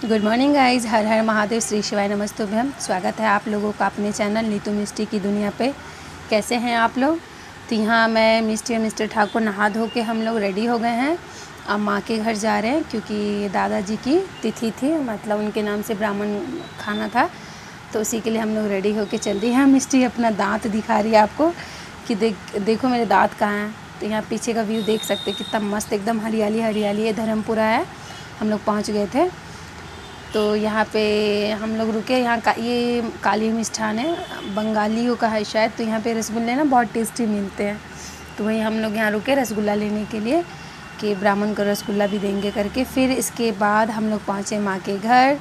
Good morning guys. हर हर महादेव, श्री शिवाय नमस्तुभ्यम। स्वागत है आप लोगों का अपने चैनल नीतू मिस्टी की दुनिया पे। कैसे हैं आप लोग? तो यहाँ मैं मिस्टी और मिस्टर ठाकुर नहा धो के हम लोग रेडी हो गए हैं। अब माँ के घर जा रहे हैं क्योंकि दादाजी की तिथि थी, मतलब उनके नाम से ब्राह्मण खाना था, तो उसी के लिए हम लोग रेडी होके चल रही हैं। मिस्टी अपना दाँत दिखा रही है आपको कि देखो मेरे दाँत कहाँ हैं। तो यहाँ पीछे का व्यू देख सकते हैं, कितना मस्त एकदम हरियाली हरियाली है। धर्मपुरा है, हम लोग पहुँच गए थे। तो यहाँ पे हम लोग रुके। यहाँ का ये काली मिष्ठान है, बंगालियों का है शायद। तो यहाँ पे रसगुल्ले ना बहुत टेस्टी मिलते हैं, तो वही हम लोग यहाँ रुके रसगुल्ला लेने के लिए कि ब्राह्मण को रसगुल्ला भी देंगे करके। फिर इसके बाद हम लोग पहुँचे माँ के घर।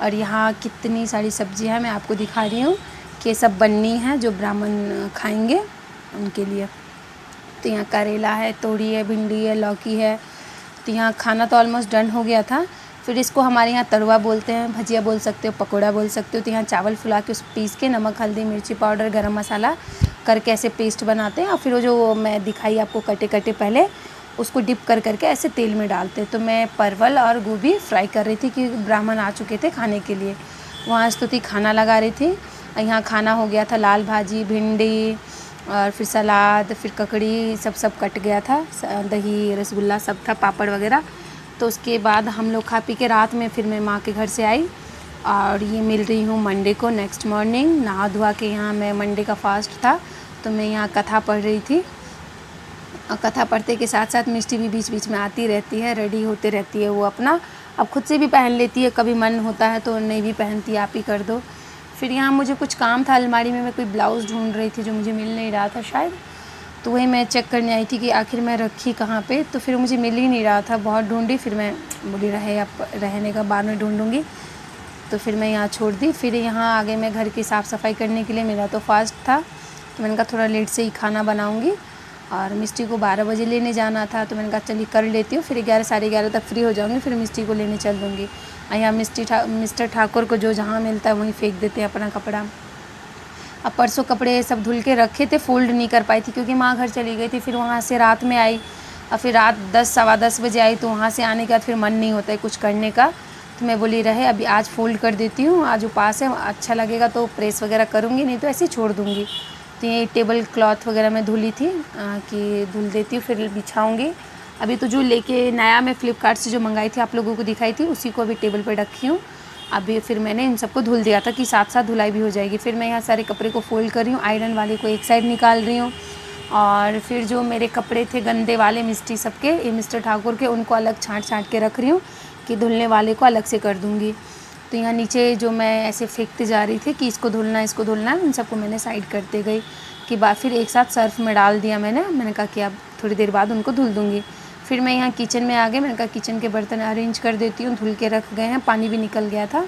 और यहाँ कितनी सारी सब्जियाँ हैं, मैं आपको दिखा रही हूँ कि सब बननी है जो ब्राह्मण खाएँगे उनके लिए। तो यहाँ करेला है, तोरी है, भिंडी है, लौकी है। तो यहाँ खाना तो ऑलमोस्ट डन हो गया था। फिर इसको हमारे यहाँ तरुआ बोलते हैं, भजिया बोल सकते हो, पकोड़ा बोल सकते हो। तो यहाँ चावल फुला के उस पीस के नमक, हल्दी, मिर्ची पाउडर, गरम मसाला करके ऐसे पेस्ट बनाते हैं। और फिर वो जो मैं दिखाई आपको कटे कटे पहले उसको डिप कर करके ऐसे तेल में डालते हैं। तो मैं परवल और गोभी फ्राई कर रही थी कि ब्राह्मण आ चुके थे खाने के लिए। वहाँ स्तुति खाना लगा रही थी। यहाँ खाना हो गया था, लाल भाजी, भिंडी और फिर सलाद, फिर ककड़ी, सब कट गया था, दही, रसगुल्ला सब था, पापड़ वगैरह। तो उसके बाद हम लोग खा पी के रात में फिर मैं माँ के घर से आई। और ये मिल रही हूँ मंडे को, नेक्स्ट मॉर्निंग नहा धोआ के। यहाँ मैं मंडे का फास्ट था, तो मैं यहाँ कथा पढ़ रही थी। और कथा पढ़ते के साथ साथ मिष्टी भी बीच बीच में आती रहती है, रेडी होते रहती है वो अपना। अब खुद से भी पहन लेती है, कभी मन होता है तो नहीं भी पहनती, आप ही कर दो। फिर यहाँ मुझे कुछ काम था अलमारी में, मैं कोई ब्लाउज़ ढूंढ रही थी जो मुझे मिल नहीं रहा था शायद। तो वही मैं चेक करने आई थी कि आखिर मैं रखी कहाँ पे। तो फिर मुझे मिल ही नहीं रहा था, बहुत ढूंढी। फिर मैं बोली रहने का बाद में ढूंढूंगी। तो फिर मैं यहाँ छोड़ दी। फिर यहाँ आगे मैं घर की साफ़ सफाई करने के लिए, मेरा तो फास्ट था तो मैंने कहा थोड़ा लेट से ही खाना बनाऊँगी। और मिस्टी को 12 बजे लेने जाना था, तो मैंने कहा चलिए कर लेती हूँ, फिर 11 साढ़े 11 तक फ्री हो जाऊँगी, फिर मिस्टी को लेने चल दूँगी। यहाँ मिस्टर ठाकुर को जो जहाँ मिलता है वहीं फेंक देते हैं अपना कपड़ा। अब परसों कपड़े सब धुल के रखे थे, फ़ोल्ड नहीं कर पाई थी क्योंकि माँ घर चली गई थी। फिर वहाँ से रात में आई और फिर रात 10 सवा 10 बजे आई। तो वहाँ से आने के बाद फिर मन नहीं होता है कुछ करने का, तो मैं बोली रहे अभी आज फ़ोल्ड कर देती हूँ, आज उपास है, अच्छा लगेगा तो प्रेस वगैरह करूँगी, नहीं तो ऐसे ही छोड़ दूँगी। तो ये टेबल क्लॉथ वगैरह मैं धुली थी कि धुल देती हूँ फिर बिछाऊँगी। अभी तो जो लेके नया मैं फ़्लिपकार्ट से जो मंगाई थी, आप लोगों को दिखाई थी, उसी को अभी टेबल पर रखी हूँ। अभी फिर मैंने इन सबको धुल दिया था कि साथ साथ धुलाई भी हो जाएगी। फिर मैं यहाँ सारे कपड़े को फ़ोल्ड कर रही हूँ, आयरन वाले को एक साइड निकाल रही हूँ। और फिर जो मेरे कपड़े थे गंदे वाले मिस्टी सबके, ये मिस्टर ठाकुर के, उनको अलग छाँट के रख रही हूँ कि धुलने वाले को अलग से कर दूँगी। तो यहाँ नीचे जो मैं ऐसे फेंकते जा रही थी कि इसको धुलना है, उन सबको मैंने साइड करते गई कि बाद फिर एक साथ सर्फ में डाल दिया मैंने कहा कि अब थोड़ी देर बाद उनको धुल दूँगी। फिर मैं यहाँ किचन में आ गई, मैंने कहा किचन के बर्तन अरेंज कर देती हूँ, धुल के रख गए हैं, पानी भी निकल गया था।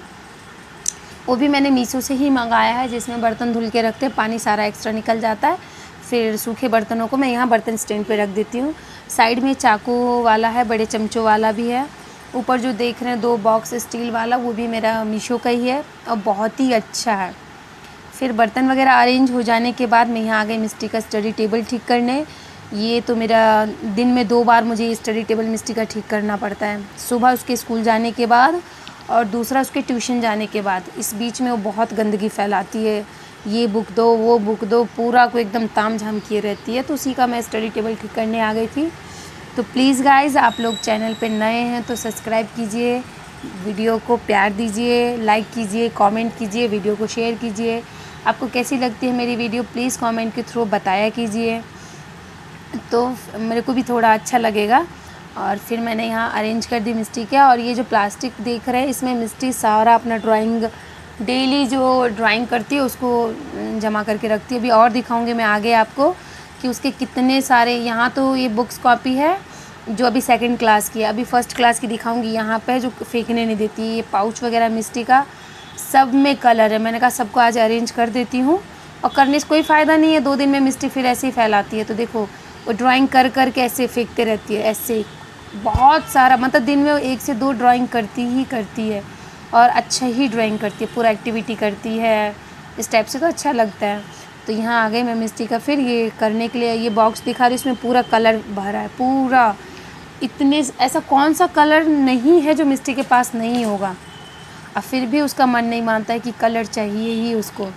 वो भी मैंने मीशो से ही मंगाया है, जिसमें बर्तन धुल के रखते हैं, पानी सारा एक्स्ट्रा निकल जाता है। फिर सूखे बर्तनों को मैं यहाँ बर्तन स्टैंड पे रख देती हूँ। साइड में चाकू वाला है, बड़े चमचों वाला भी है। ऊपर जो देख रहे हैं 2 बॉक्स स्टील वाला, वो भी मेरा मीशो का ही है और बहुत ही अच्छा है। फिर बर्तन वगैरह अरेंज हो जाने के बाद मैं यहाँ आ गई मिस्टी का स्टडी टेबल ठीक करने। ये तो मेरा दिन में 2 बार मुझे स्टडी टेबल मिस्टी का ठीक करना पड़ता है, सुबह उसके स्कूल जाने के बाद और दूसरा उसके ट्यूशन जाने के बाद। इस बीच में वो बहुत गंदगी फैलाती है, ये बुक दो, वो बुक दो, पूरा को एकदम ताम झाम किए रहती है। तो उसी का मैं स्टडी टेबल ठीक करने आ गई थी। तो प्लीज़ गाइज़, आप लोग चैनल पे नए हैं तो सब्सक्राइब कीजिए, वीडियो को प्यार दीजिए, लाइक कीजिए, कमेंट कीजिए, वीडियो को शेयर कीजिए। आपको कैसी लगती है मेरी वीडियो प्लीज़ कमेंट के थ्रू बताया कीजिए, तो मेरे को भी थोड़ा अच्छा लगेगा। और फिर मैंने यहाँ अरेंज कर दी मिस्टी का। और ये जो प्लास्टिक देख रहे हैं, इसमें मिस्टी सारा अपना ड्राइंग, डेली जो ड्राइंग करती है उसको जमा करके रखती है। अभी और दिखाऊंगी मैं आगे आपको कि उसके कितने सारे। यहाँ तो ये बुक्स कॉपी है जो अभी 2nd क्लास की है, अभी 1st क्लास की दिखाऊंगी। यहाँ पे जो फेंकने नहीं देती, ये पाउच वगैरह मिस्टी का सब में कलर है। मैंने कहा सबको आज अरेंज कर देती हूँ, और करने से कोई फ़ायदा नहीं है, 2 दिन में मिस्टी फिर ऐसे ही फैलाती है। तो देखो वो ड्राइंग कर कर के ऐसे फेंकते रहती है, ऐसे बहुत सारा, मतलब दिन में वो 1 से 2 ड्राइंग करती है और अच्छा ही ड्राइंग करती है, पूरा एक्टिविटी करती है। इस टाइप से तो अच्छा लगता है। तो यहाँ आ गई मैं मिस्टी का फिर ये करने के लिए। ये बॉक्स दिखा रही, इसमें पूरा कलर भरा है, पूरा। इतने ऐसा कौन सा कलर नहीं है जो मिस्टी के पास नहीं होगा। और फिर भी उसका मन नहीं मानता है कि कलर चाहिए ही उसको।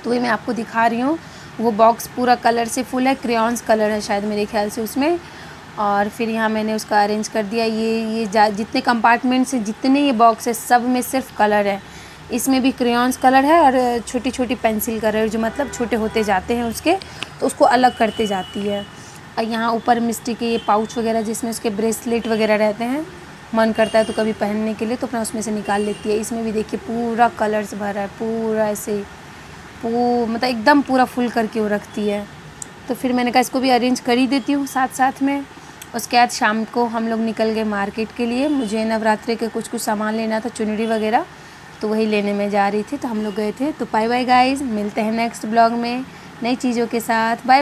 तो ये मैं आपको दिखा रही हूँ। वो बॉक्स पूरा कलर से फुल है, क्रेयॉन्स कलर है शायद मेरे ख्याल से उसमें। और फिर यहाँ मैंने उसका अरेंज कर दिया। ये जितने कंपार्टमेंट्स हैं, जितने ये बॉक्स है, सब में सिर्फ कलर है। इसमें भी क्रेयॉन्स कलर है और छोटी छोटी पेंसिल कलर, जो मतलब छोटे होते जाते हैं उसके, तो उसको अलग करते जाती है। और यहाँ ऊपर मिस्टी के ये पाउच वगैरह जिसमें उसके ब्रेसलेट वगैरह रहते हैं, मन करता है तो कभी पहनने के लिए तो अपना उसमें से निकाल लेती है। इसमें भी देखिए पूरा कलर्स भरा है, पूरा ऐसे मतलब एकदम पूरा फुल करके वो रखती है। तो फिर मैंने कहा इसको भी अरेंज कर ही देती हूँ साथ साथ में। उसके बाद शाम को हम लोग निकल गए मार्केट के लिए। मुझे नवरात्रि के कुछ सामान लेना था, चुनरी वगैरह, तो वही लेने में जा रही थी। तो हम लोग गए थे। तो बाय बाय गाइस, मिलते हैं नेक्स्ट ब्लॉग में नई चीज़ों के साथ। बाय।